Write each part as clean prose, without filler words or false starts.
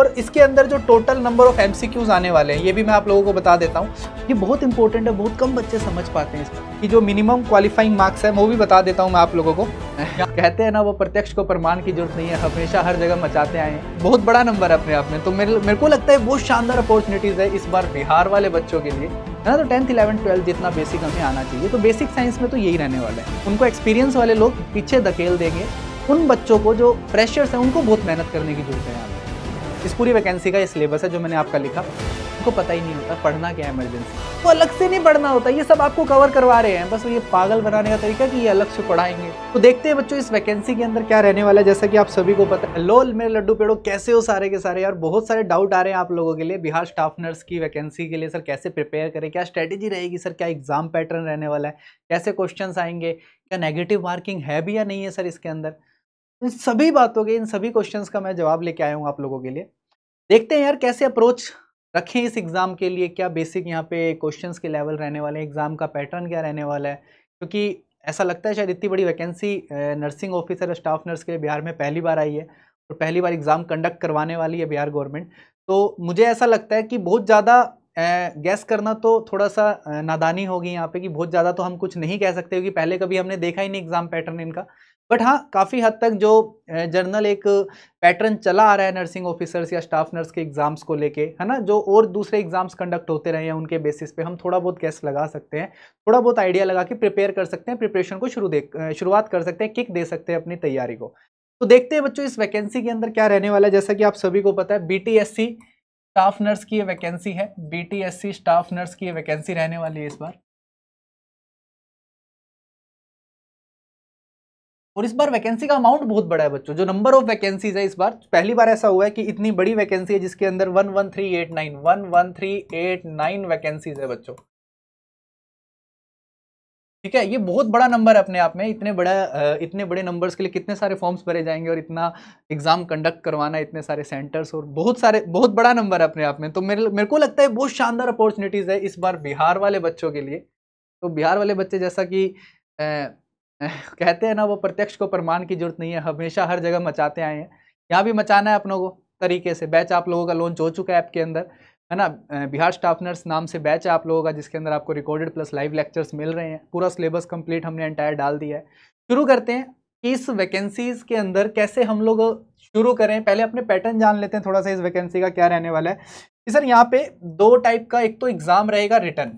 और इसके अंदर जो टोटल नंबर ऑफ एमसीक्यूज आने वाले हैं ये भी मैं आप लोगों को बता देता हूँ। ये बहुत इंपॉर्टेंट है, बहुत कम बच्चे समझ पाते हैं कि जो मिनिमम क्वालिफाइंग मार्क्स है वो भी बता देता हूँ मैं आप लोगों को। कहते हैं ना, वो प्रत्यक्ष को प्रमाण की जरूरत नहीं है, हमेशा हर जगह मचाते आए हैं। बहुत बड़ा नंबर है अपने आप में। तो मेरे को लगता है बहुत शानदार अपॉर्चुनिटीज़ है इस बार बिहार वाले बच्चों के लिए, है ना। तो 10th 11th 12th जितना बेसिक हमें आना चाहिए, तो बेसिक साइंस में तो यही रहने वाला है। उनको एक्सपीरियंस वाले लोग पीछे धकेल देंगे, उन बच्चों को जो फ्रेशर्स हैं उनको बहुत मेहनत करने की जरूरत है। यहाँ पे इस पूरी वैकेंसी का ये सिलेबस है जो मैंने आपका लिखा, उनको पता ही नहीं होता पढ़ना क्या है इमरजेंसी, तो अलग से नहीं पढ़ना होता, ये सब आपको कवर करवा रहे हैं, बस ये पागल बनाने का तरीका कि ये अलग से पढ़ाएंगे। तो देखते हैं बच्चों इस वैकेंसी के अंदर क्या रहने वाला है। जैसा कि आप सभी को पता है, लोल मेरे लड्डू पेड़ो, कैसे हो सारे के सारे यार। बहुत सारे डाउट आ रहे हैं आप लोगों के लिए बिहार स्टाफ नर्स की वैकेंसी के लिए। सर कैसे प्रिपेयर करें, क्या स्ट्रेटेजी रहेगी सर, क्या एग्जाम पैटर्न रहने वाला है, कैसे क्वेश्चन आएंगे, क्या नेगेटिव मार्किंग है भी या नहीं है सर इसके अंदर। इन सभी बातों के, इन सभी क्वेश्चंस का मैं जवाब लेके आया हूँ आप लोगों के लिए। देखते हैं यार कैसे अप्रोच रखें इस एग्जाम के लिए, क्या बेसिक यहाँ पे क्वेश्चंस के लेवल रहने वाले हैं, एग्जाम का पैटर्न क्या रहने वाला है। क्योंकि ऐसा लगता है शायद इतनी बड़ी vacancy nursing officer staff nurse के लिए बिहार में पहली बार आई है और पहली बार एग्जाम कंडक्ट करवाने वाली है बिहार गवर्नमेंट। तो मुझे ऐसा लगता है कि बहुत ज़्यादा गैस करना तो थोड़ा सा नादानी होगी यहाँ पे, कि बहुत ज़्यादा तो हम कुछ नहीं कह सकते क्योंकि पहले कभी हमने देखा ही नहीं एग्जाम पैटर्न इनका। बट हाँ, काफ़ी हद तक जो जर्नल एक पैटर्न चला आ रहा है नर्सिंग ऑफिसर्स या स्टाफ नर्स के एग्जाम्स को लेके, है ना, जो और दूसरे एग्जाम्स कंडक्ट होते रहे हैं उनके बेसिस पे हम थोड़ा बहुत गैस लगा सकते हैं, थोड़ा बहुत आइडिया लगा के प्रिपेयर कर सकते हैं, प्रिपरेशन को शुरुआत कर सकते हैं, किक दे सकते हैं अपनी तैयारी को। तो देखते हैं बच्चों इस वैकेंसी के अंदर क्या रहने वाला है। जैसा कि आप सभी को पता है, बीटीएससी स्टाफ नर्स की ये वैकेंसी है, बीटीएससी स्टाफ नर्स की ये वैकेंसी रहने वाली है इस बार। और इस बार वैकेंसी का अमाउंट बहुत बड़ा है बच्चों, जो नंबर ऑफ वैकेंसीज है इस बार पहली बार ऐसा हुआ है कि इतनी बड़ी वैकेंसी है जिसके अंदर 11389 वैकेंसीज है बच्चों। ठीक है, ये बहुत बड़ा नंबर है अपने आप में। इतने बड़े नंबर्स के लिए कितने सारे फॉर्म्स भरे जाएंगे और इतना एग्जाम कंडक्ट करवाना, इतने सारे सेंटर्स और बहुत बड़ा नंबर है अपने आप में। तो मेरे को लगता है बहुत शानदार अपॉर्चुनिटीज है इस बार बिहार वाले बच्चों के लिए। तो बिहार वाले बच्चे, जैसा कि कहते हैं ना, वो प्रत्यक्ष को प्रमाण की जरूरत नहीं है, हमेशा हर जगह मचाते आए हैं। यहाँ भी मचाना है अपनों को तरीके से। बैच आप लोगों का लॉन्च हो चुका है ऐप के अंदर, है ना। बिहार स्टाफ नर्स नाम से बैच है आप लोगों का, जिसके अंदर आपको रिकॉर्डेड प्लस लाइव लेक्चर्स मिल रहे हैं। पूरा सिलेबस कंप्लीट हमने एंटायर डाल दिया है। शुरू करते हैं कि इस वैकेंसीज के अंदर कैसे हम लोग शुरू करें। पहले अपने पैटर्न जान लेते हैं थोड़ा सा, इस वैकेंसी का क्या रहने वाला है कि सर यहाँ पे दो टाइप का, एक तो एग्जाम रहेगा रिटर्न, है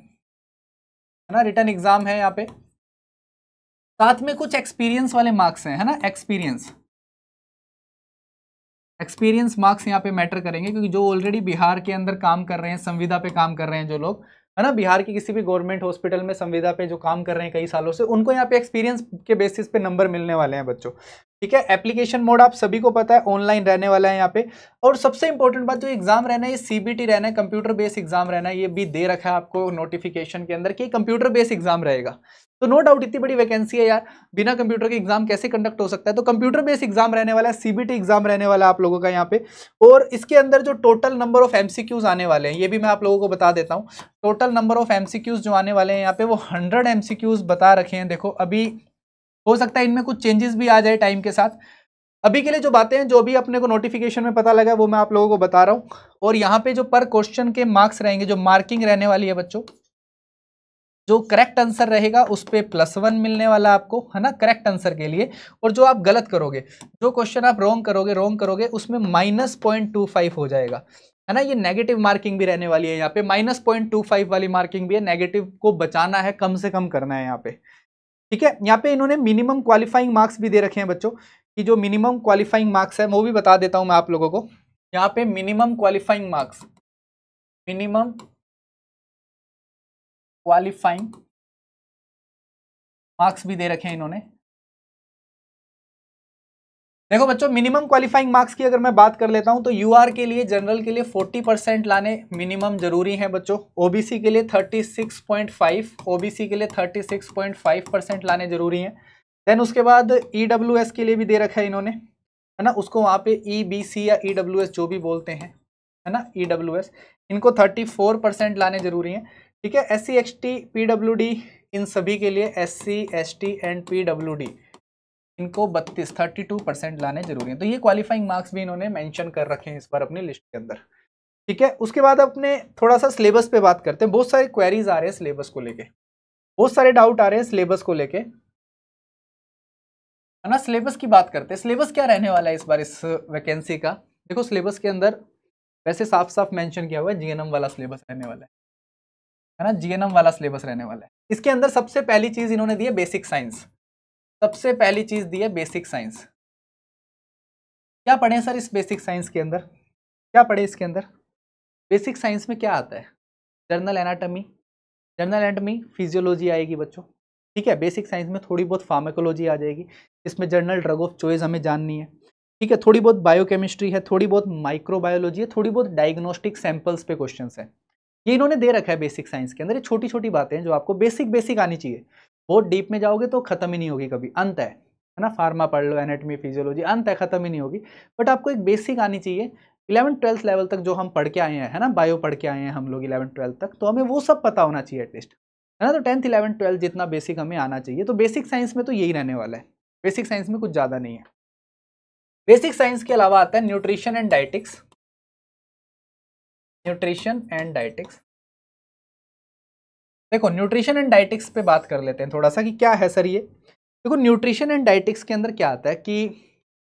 ना, रिटर्न एग्जाम है यहाँ पे, साथ में कुछ एक्सपीरियंस वाले मार्क्स हैं, है ना। एक्सपीरियंस मार्क्स यहाँ पे मैटर करेंगे, क्योंकि जो ऑलरेडी बिहार के अंदर काम कर रहे हैं, संविदा पे काम कर रहे हैं जो लोग, है ना, बिहार की किसी भी गवर्नमेंट हॉस्पिटल में संविदा पे जो काम कर रहे हैं कई सालों से, उनको यहाँ पे एक्सपीरियंस के बेसिस पे नंबर मिलने वाले हैं बच्चों। ठीक है, एप्लीकेशन मोड आप सभी को पता है ऑनलाइन रहने वाला है यहाँ पे। और सबसे इंपॉर्टेंट बात, जो एग्जाम रहना है ये सीबीटी रहना है, कंप्यूटर बेस्ड एग्जाम रहना है। ये भी दे रखा है आपको नोटिफिकेशन के अंदर कि कंप्यूटर बेस्ड एग्जाम रहेगा। तो नो डाउट इतनी बड़ी वैकेंसी है यार, बिना कंप्यूटर के एग्जाम कैसे कंडक्ट हो सकता है। तो कंप्यूटर बेस्ड एग्जाम रहने वाला है, सीबीटी एग्जाम रहने वाला है आप लोगों का यहाँ पे। और इसके अंदर जो टोटल नंबर ऑफ एमसीक्यूज आने वाले हैं ये भी मैं आप लोगों को बता देता हूँ। टोटल नंबर ऑफ एमसीक्यूज जो आने वाले हैं यहाँ पे वो 100 एमसीक्यूज बता रखे हैं। देखो, अभी हो सकता है इनमें कुछ चेंजेस भी आ जाए टाइम के साथ। अभी के लिए जो बातें हैं, जो भी अपने को नोटिफिकेशन में पता लगा, वो मैं आप लोगों को बता रहा हूँ। और यहाँ पे जो पर क्वेश्चन के मार्क्स रहेंगे, जो मार्किंग रहने वाली है बच्चों, जो करेक्ट आंसर रहेगा उस पर +1 मिलने वाला आपको, है ना, करेक्ट आंसर के लिए। और जो आप गलत करोगे, जो क्वेश्चन आप रॉन्ग करोगे उसमें -0.25 हो जाएगा, है ना। ये नेगेटिव मार्किंग भी रहने वाली है यहाँ पे, -0.25 वाली मार्किंग भी है। नेगेटिव को बचाना है, कम से कम करना है यहाँ पे। ठीक है, यहाँ पे इन्होंने मिनिमम क्वालिफाइंग मार्क्स भी दे रखे हैं बच्चों, कि जो मिनिमम क्वालिफाइंग मार्क्स है वो भी बता देता हूं मैं आप लोगों को। यहाँ पे मिनिमम क्वालिफाइंग मार्क्स भी दे रखे हैं इन्होंने। देखो बच्चों, मिनिमम क्वालिफाइंग मार्क्स की अगर मैं बात कर लेता हूं तो यूआर के लिए, जनरल के लिए 40% लाने मिनिमम जरूरी है बच्चों। ओबीसी के लिए 36.5, ओबीसी के लिए 36.5% लाने जरूरी हैं। देन उसके बाद ईडब्ल्यूएस के लिए भी दे रखा है इन्होंने, है ना, उसको वहाँ पे ईबीसी या ईडब्ल्यूएस जो भी बोलते हैं, है ना, ईडब्ल्यूएस, इनको 34% लाने जरूरी हैं। ठीक है, एससी एसटी पीडब्ल्यूडी, इन सभी के लिए, एससी एसटी एंड पीडब्ल्यूडी इनको 32% लाने जरूरी है। तो ये क्वालिफाइंग मार्क्स भी इन्होंने मेंशन कर रखे हैं इस बार अपनी लिस्ट के अंदर। ठीक है, उसके बाद अपने थोड़ा सा सिलेबस पे बात करते हैं। बहुत सारे क्वेरीज आ रहे हैं सिलेबस को लेके, बहुत सारे डाउट आ रहे हैं सिलेबस को लेके, है ना। सिलेबस की बात करते हैं, सिलेबस क्या रहने वाला है इस बार इस वैकेंसी का। देखो सिलेबस के अंदर वैसे साफ साफ मेंशन किया हुआ है जीएनएम वाला सिलेबस रहने वाला है ना, जीएनएम वाला सिलेबस रहने वाला है। इसके अंदर सबसे पहली चीज इन्होंने दी है बेसिक साइंस। सबसे पहली चीज दी है बेसिक साइंस। क्या पढ़े सर इस बेसिक साइंस के अंदर, क्या पढ़े इसके अंदर? बेसिक साइंस में क्या आता है? Journal anatomy, journal anatomy, physiology आएगी बच्चों। ठीक है, बेसिक साइंस में थोड़ी बहुत फार्माकोलॉजी आ जाएगी, इसमें जर्नल ड्रग ऑफ चॉइस हमें जाननी है। ठीक है, थोड़ी बहुत बायोकेमिस्ट्री है, थोड़ी बहुत माइक्रोबायोलॉजी है, थोड़ी बहुत डायग्नोस्टिक सैंपल्स पे क्वेश्चंस है। ये इन्होंने दे रखा है बेसिक साइंस के अंदर। ये छोटी छोटी बातें हैं जो आपको बेसिक बेसिक आनी चाहिए। बहुत डीप में जाओगे तो खत्म ही नहीं होगी कभी, अंत है ना। फार्मा पढ़ लो, एनाटॉमी, फिजियोलॉजी, अंत है, खत्म ही नहीं होगी। बट आपको एक बेसिक आनी चाहिए। 11th-12th लेवल तक जो हम पढ़ के आए हैं, है ना, बायो पढ़ के आए हैं हम लोग 11th-12th तक, तो हमें वो सब पता होना चाहिए एटलीस्ट, है ना। तो 10th 11th 12th जितना बेसिक हमें आना चाहिए। तो बेसिक साइंस में तो यही रहने वाला है, बेसिक साइंस में कुछ ज़्यादा नहीं है। बेसिक साइंस के अलावा आता है nutrition and dietetics. Nutrition and dietetics, देखो न्यूट्रिशन एंड डाइटिक्स पे बात कर लेते हैं थोड़ा सा कि क्या है सर ये। देखो न्यूट्रिशन एंड डाइटिक्स के अंदर क्या आता है कि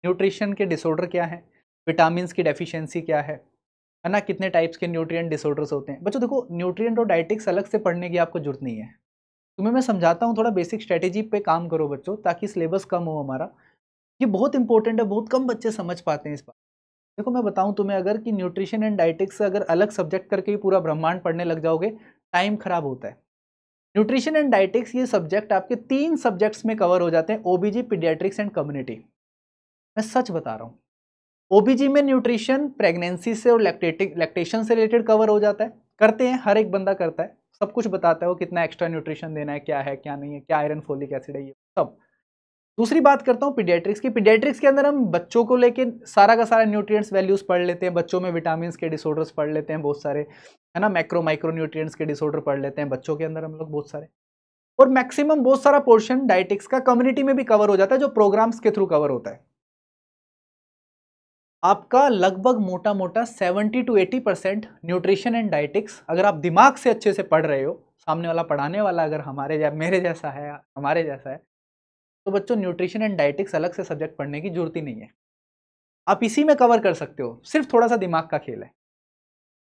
न्यूट्रिशन के डिसऑर्डर क्या है, विटामिन्स की डेफिशिएंसी क्या है ना, कितने टाइप्स के न्यूट्रिएंट डिसऑर्डर्स होते हैं। बच्चों देखो न्यूट्रिएंट और डाइटिक्स अलग से पढ़ने की आपको जरूरत नहीं है, तुम्हें मैं समझाता हूँ। थोड़ा बेसिक स्ट्रेटेजी पे काम करो बच्चों, ताकि सिलेबस कम हो हमारा। ये बहुत इंपॉर्टेंट है, बहुत कम बच्चे समझ पाते हैं इस बात। देखो मैं बताऊं तुम्हें, अगर कि न्यूट्रिशन एंड डाइटिक्स अगर अलग सब्जेक्ट करके ही पूरा ब्रह्मांड पढ़ने लग जाओगे, टाइम खराब होता है। न्यूट्रिशन एंड डाइटिक्स ये सब्जेक्ट आपके 3 सब्जेक्ट्स में कवर हो जाते हैं, ओबीजी, पीडियाट्रिक्स एंड कम्युनिटी। मैं सच बता रहा हूँ। ओबीजी में न्यूट्रिशन प्रेगनेंसी से और लैक्टेशन से रिलेटेड कवर हो जाता है, करते हैं, हर एक बंदा करता है, सब कुछ बताता है वो, कितना एक्स्ट्रा न्यूट्रिशन देना है, क्या नहीं है, क्या आयरन फोलिक एसिड है, ये सब। दूसरी बात करता हूँ पीडियाट्रिक्स की। पीडियाट्रिक्स के अंदर हम बच्चों को लेके सारा का सारा न्यूट्रिएंट्स वैल्यूज पढ़ लेते हैं, बच्चों में विटामिन के डिसऑर्डर्स पढ़ लेते हैं बहुत सारे, है ना, मैक्रो माइक्रो न्यूट्रिएंट्स के डिसऑर्डर पढ़ लेते हैं बच्चों के अंदर हम लोग बहुत सारे। और मैक्सिमम बहुत सारा पोर्शन डाइटिक्स का कम्युनिटी में भी कवर हो जाता है, जो प्रोग्राम्स के थ्रू कवर होता है। आपका लगभग मोटा मोटा 70-80% न्यूट्रिशन एंड डाइटिक्स अगर आप दिमाग से अच्छे से पढ़ रहे हो, सामने वाला पढ़ाने वाला अगर मेरे जैसा है, हमारे जैसा है, तो बच्चों न्यूट्रिशन एंड डाइटिक्स अलग से सब्जेक्ट पढ़ने की जरूरत ही नहीं है। आप इसी में कवर कर सकते हो, सिर्फ थोड़ा सा दिमाग का खेल है।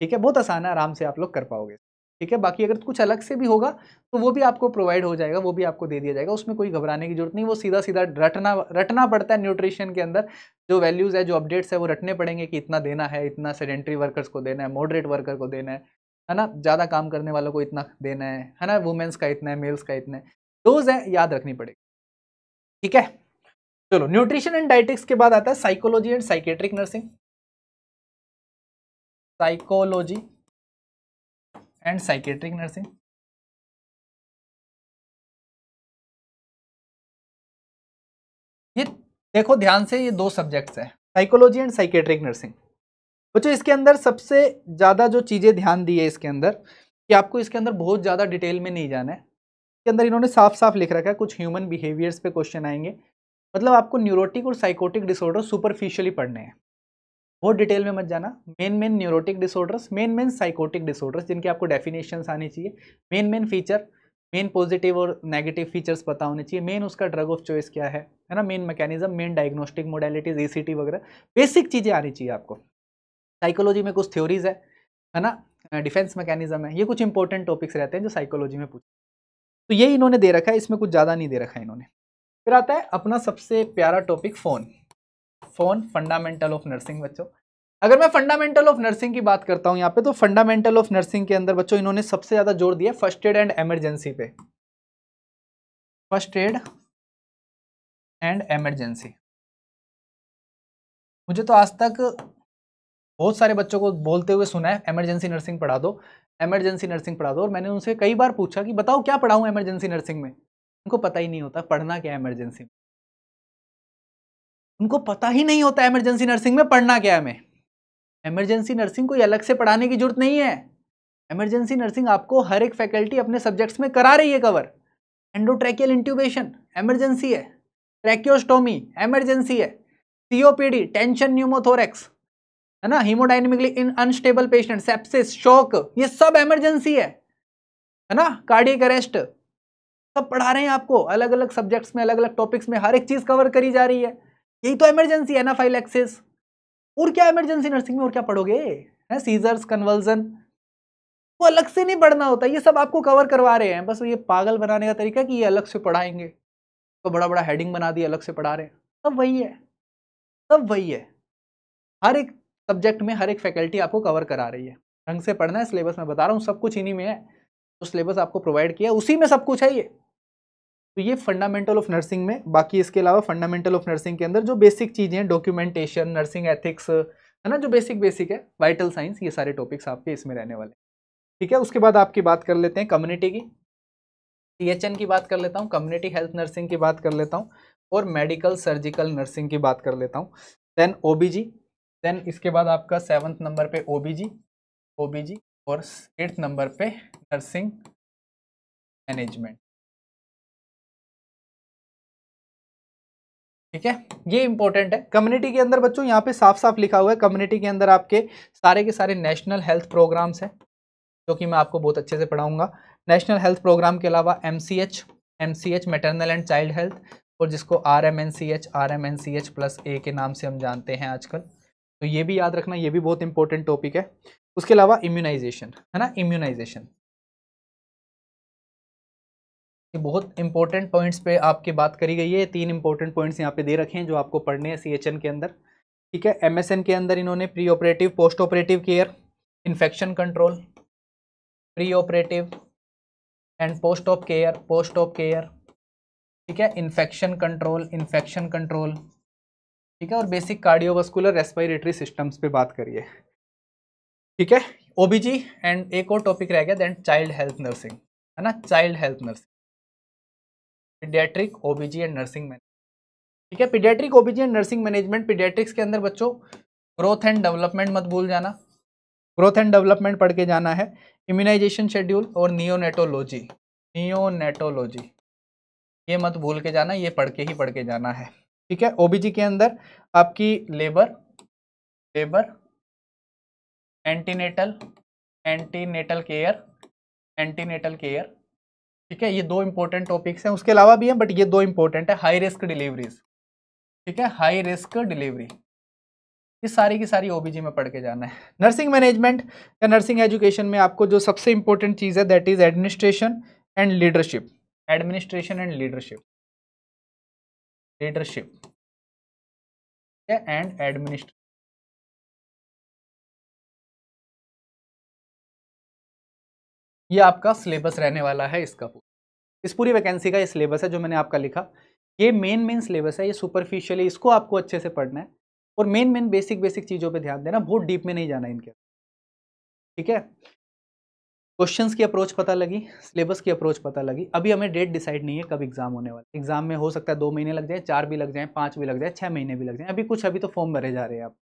ठीक है, बहुत आसान है, आराम से आप लोग कर पाओगे। ठीक है, बाकी अगर कुछ अलग से भी होगा तो वो भी आपको प्रोवाइड हो जाएगा, वो भी आपको दे दिया जाएगा, उसमें कोई घबराने की जरूरत नहीं। वो सीधा सीधा रटना पड़ता है न्यूट्रिशन के अंदर, जो वैल्यूज है, जो अपडेट्स है, वो रटने पड़ेंगे कि इतना देना है, इतना सेडेंटरी वर्कर्स को देना है, मॉडरेट वर्कर को देना है ना, ज़्यादा काम करने वालों को इतना देना है ना, वुमेन्स का इतना है, मेल्स का इतना है, डोज है, याद रखनी पड़ेगी। ठीक है, चलो न्यूट्रिशन एंड डाइटिक्स के बाद आता है psychology and psychiatric nursing. Psychology and psychiatric nursing, ये देखो ध्यान से, ये 2 सब्जेक्ट्स हैं, साइकोलॉजी एंड साइकेट्रिक नर्सिंग। बच्चों इसके अंदर सबसे ज़्यादा जो चीज़ें ध्यान दी है इसके अंदर, कि आपको इसके अंदर बहुत ज़्यादा डिटेल में नहीं जाना है। इसके अंदर इन्होंने साफ साफ लिख रखा है, कुछ ह्यूमन बिहेवियर्स पे क्वेश्चन आएंगे, मतलब आपको न्यूरोटिक और साइकोटिक डिसऑर्डर सुपरफिशियली पढ़ने हैं, बहुत डिटेल में मत जाना। Main neurotic disorders, main psychotic disorders, जिनकी आपको डेफिनेशंस आनी चाहिए, मेन फीचर, मेन पॉजिटिव और नेगेटिव फीचर्स पता होने चाहिए, मेन उसका ड्रग ऑफ चॉइस क्या है ना, main mechanism, main diagnostic modalities, ECT वगैरह, बेसिक चीज़ें आनी चाहिए आपको। साइकोलॉजी में कुछ थ्योरीज है ना, डिफेंस मैकेनिज्म है, ये कुछ इंपॉर्टेंट टॉपिक्स रहते हैं जो साइकोलॉजी में पूछे, तो ये इन्होंने दे रखा है, इसमें कुछ ज़्यादा नहीं दे रखा है इन्होंने। फिर आता है अपना सबसे प्यारा topic, phone fundamental of nursing. बच्चों अगर मैं फंडामेंटल ऑफ नर्सिंग की बात करता हूं यहाँ पे, तो फंडामेंटल ऑफ नर्सिंग के अंदर बच्चों इन्होंने सबसे ज्यादा जोर दिया फर्स्ट एड एंड इमरजेंसी पे। फर्स्ट एड एंड इमरजेंसी, मुझे तो आज तक बहुत सारे बच्चों को बोलते हुए सुना है इमरजेंसी नर्सिंग पढ़ा दो, इमरजेंसी नर्सिंग पढ़ा दो, और मैंने उनसे कई बार पूछा कि बताओ क्या पढ़ाऊं इमरजेंसी नर्सिंग में, उनको पता ही नहीं होता पढ़ना क्या है इमरजेंसी में, उनको पता ही नहीं होता इमरजेंसी नर्सिंग में पढ़ना क्या है। हमें इमरजेंसी नर्सिंग कोई अलग से पढ़ाने की जरूरत नहीं है। इमरजेंसी नर्सिंग आपको हर एक फैकल्टी अपने सब्जेक्ट्स में करा रही है कवर। एंडोट्रैकियल इंट्यूबेशन इमरजेंसी है, ट्रैकियोस्टोमी इमरजेंसी है, सीओपीडी टेंशन न्यूमोथोरेक्स है ना, हीमोडायनेमिकली इन अनस्टेबल पेशेंट, सेप्सिस, शॉक, ये सब इमरजेंसी है ना, कार्डियक अरेस्ट, सब पढ़ा रहे हैं आपको अलग अलग सब्जेक्ट्स में, अलग अलग टॉपिक्स में, हर एक चीज कवर करी जा रही है। यही तो इमरजेंसी है ना, एनाफाइलैक्सिस। और क्या इमरजेंसी नर्सिंग में और क्या पढ़ोगे, है सीजर्स, कन्वल्जन, वो अलग से नहीं पढ़ना होता, ये सब आपको कवर करवा रहे हैं। बस ये पागल बनाने का तरीका कि ये अलग से पढ़ाएंगे, तो बड़ा बड़ा हेडिंग बना दिया, अलग से पढ़ा रहे हैं। सब वही है, सब वही है, हर एक सब्जेक्ट में हर एक फैकल्टी आपको कवर करा रही है। ढंग से पढ़ना है, सिलेबस में बता रहा हूँ सब कुछ इन्हीं में है, तो सिलेबस आपको प्रोवाइड किया उसी में सब कुछ है ये। तो ये फंडामेंटल ऑफ नर्सिंग में। बाकी इसके अलावा फंडामेंटल ऑफ नर्सिंग के अंदर जो बेसिक चीजें हैं, डॉक्यूमेंटेशन, नर्सिंग एथिक्स, है ना, जो बेसिक बेसिक है, वाइटल साइंस, ये सारे टॉपिक्स आपके इसमें रहने वाले। ठीक है, उसके बाद आपकी बात कर लेते हैं कम्युनिटी की, CHN की बात कर लेता हूँ, कम्युनिटी हेल्थ नर्सिंग की बात कर लेता हूँ, और मेडिकल सर्जिकल नर्सिंग की बात कर लेता हूँ। देन OBG, देन इसके बाद आपका 7th नंबर पे OBG, और 8th नंबर पे नर्सिंग मैनेजमेंट। ठीक है, ये इंपॉर्टेंट है। कम्युनिटी के अंदर बच्चों यहाँ पे साफ साफ लिखा हुआ है, कम्युनिटी के अंदर आपके सारे के सारे नेशनल हेल्थ प्रोग्राम्स हैं, जो कि मैं आपको बहुत अच्छे से पढ़ाऊंगा। नेशनल हेल्थ प्रोग्राम के अलावा MCH maternal and child health, और जिसको RMNCH+A के नाम से हम जानते हैं आजकल, तो ये भी याद रखना, ये भी बहुत इंपॉर्टेंट टॉपिक है। उसके अलावा इम्यूनाइजेशन, है ना, इम्यूनाइजेशन, ये बहुत इंपॉर्टेंट पॉइंट्स पे आपकी बात करी गई है। 3 इंपॉर्टेंट पॉइंट्स यहाँ पे दे रखे हैं जो आपको पढ़ने हैं CHN के अंदर। ठीक है, MSN के अंदर इन्होंने pre operative, post operative care, infection control, pre operative and post op care, ठीक है, इन्फेक्शन कंट्रोल, ठीक है, और बेसिक कार्डियोवास्कुलर रेस्पिरेटरी सिस्टम्स पे बात करिए। ठीक है, OBG, एंड एक और टॉपिक रह गया, देन चाइल्ड हेल्थ नर्सिंग, है ना, child health nursing, paediatric, OBG and nursing management. ठीक है, paediatric, OBG and nursing management. Paediatrics के अंदर बच्चों ग्रोथ एंड डेवलपमेंट मत भूल जाना, ग्रोथ एंड डेवलपमेंट पढ़ के जाना है, इम्यूनाइजेशन शेड्यूल और नियोनेटोलॉजी, ये मत भूल के जाना, ये पढ़ के जाना है। ठीक है, OBG के अंदर आपकी लेबर, एंटीनेटल केयर, ठीक है, ये 2 इंपॉर्टेंट टॉपिक्स हैं। उसके अलावा भी हैं, बट ये 2 इंपॉर्टेंट है। हाई रिस्क डिलीवरीज, ठीक है, हाई रिस्क डिलीवरी, ये सारी की सारी OBG में पढ़ के जाना है। नर्सिंग मैनेजमेंट या नर्सिंग एजुकेशन में आपको जो सबसे इंपॉर्टेंट चीज़ है, that is administration and leadership, and administration. ये आपका सिलेबस रहने वाला है, इसका इस पूरी वैकेंसी का ये सिलेबस है जो मैंने आपका लिखा। ये मेन सिलेबस है, ये सुपरफिशियली इसको आपको अच्छे से पढ़ना है, और मेन बेसिक चीज़ों पे ध्यान देना, बहुत डीप में नहीं जाना इनके। ठीक है, क्वेश्चंस की अप्रोच पता लगी, सिलेबस की अप्रोच पता लगी। अभी हमें डेट डिसाइड नहीं है कब एग्जाम होने वाला। एग्जाम में हो सकता है 2 महीने लग जाए, 4 भी लग जाए, 5 भी लग जाए, 6 महीने भी लग जाए। अभी तो फॉर्म भरे जा रहे हैं आप।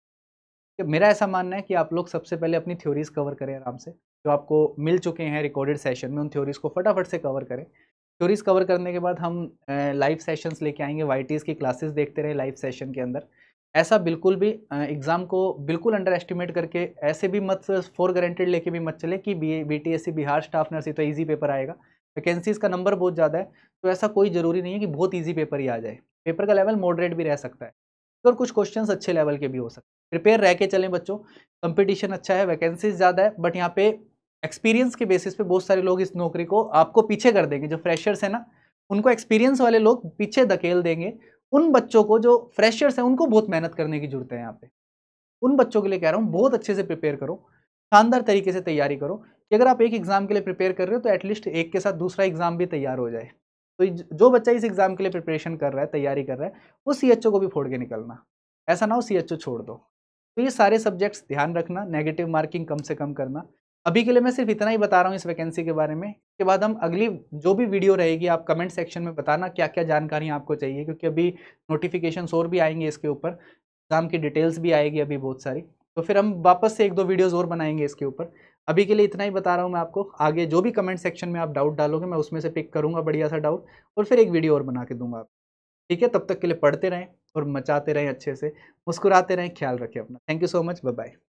मेरा ऐसा मानना है कि आप लोग सबसे पहले अपनी थ्योरीज कवर करें आराम से, जो आपको मिल चुके हैं रिकॉर्डेड सेशन में, उन थ्योरीज को फटाफट से कवर करें। थ्योरीज कवर करने के बाद हम लाइव सेशंस लेके आएंगे, YTs की क्लासेस देखते रहे लाइव सेशन के अंदर। ऐसा बिल्कुल भी एग्ज़ाम को बिल्कुल अंडर एस्टिमेट करके ऐसे भी मत, फॉर गारंटेड लेके भी मत चले कि BTSC बिहार स्टाफ नर्स तो ईजी पेपर आएगा। वैकेंसीज का नंबर बहुत ज़्यादा है, तो ऐसा कोई ज़रूरी नहीं है कि बहुत ईजी पेपर ही आ जाए। पेपर का लेवल मॉडरेट भी रह सकता है, और कुछ क्वेश्चंस अच्छे लेवल के भी हो सकते हैं। प्रिपेयर रह के चलें बच्चों, कंपटीशन अच्छा है, वैकेंसीज ज़्यादा है, बट यहाँ पे एक्सपीरियंस के बेसिस पे बहुत सारे लोग इस नौकरी को आपको पीछे कर देंगे। जो फ्रेशर्स है ना, उनको एक्सपीरियंस वाले लोग पीछे धकेल देंगे। उन बच्चों को, जो फ्रेशर्स हैं, उनको बहुत मेहनत करने की जरूरत है यहाँ पे। उन बच्चों के लिए कह रहा हूँ, बहुत अच्छे से प्रिपेयर करो, शानदार तरीके से तैयारी करो, कि अगर आप एक एग्जाम के लिए प्रिपेयर कर रहे हो तो एटलीस्ट एक के साथ दूसरा एग्जाम भी तैयार हो जाए। तो जो बच्चा इस एग्जाम के लिए प्रिपरेशन कर रहा है, तैयारी कर रहा है, वो CHO को भी फोड़ के निकलना, ऐसा ना हो CHO छोड़ दो। तो ये सारे सब्जेक्ट्स ध्यान रखना, नेगेटिव मार्किंग कम से कम करना। अभी के लिए मैं सिर्फ इतना ही बता रहा हूँ इस वैकेंसी के बारे में। इसके बाद हम अगली जो भी वीडियो रहेगी, आप कमेंट सेक्शन में बताना क्या क्या जानकारी आपको चाहिए, क्योंकि अभी नोटिफिकेशंस और भी आएंगे इसके ऊपर, एग्जाम की डिटेल्स भी आएगी अभी बहुत सारी, तो फिर हम वापस से 1-2 वीडियोज़ और बनाएंगे इसके ऊपर। अभी के लिए इतना ही बता रहा हूँ मैं आपको। आगे जो भी कमेंट सेक्शन में आप डाउट डालोगे, मैं उसमें से पिक करूँगा बढ़िया सा डाउट, और फिर एक वीडियो और बना के दूंगा। ठीक है, तब तक के लिए पढ़ते रहें और मचाते रहें अच्छे से, मुस्कुराते रहें, ख्याल रखें अपना। Thank you so much, bye bye.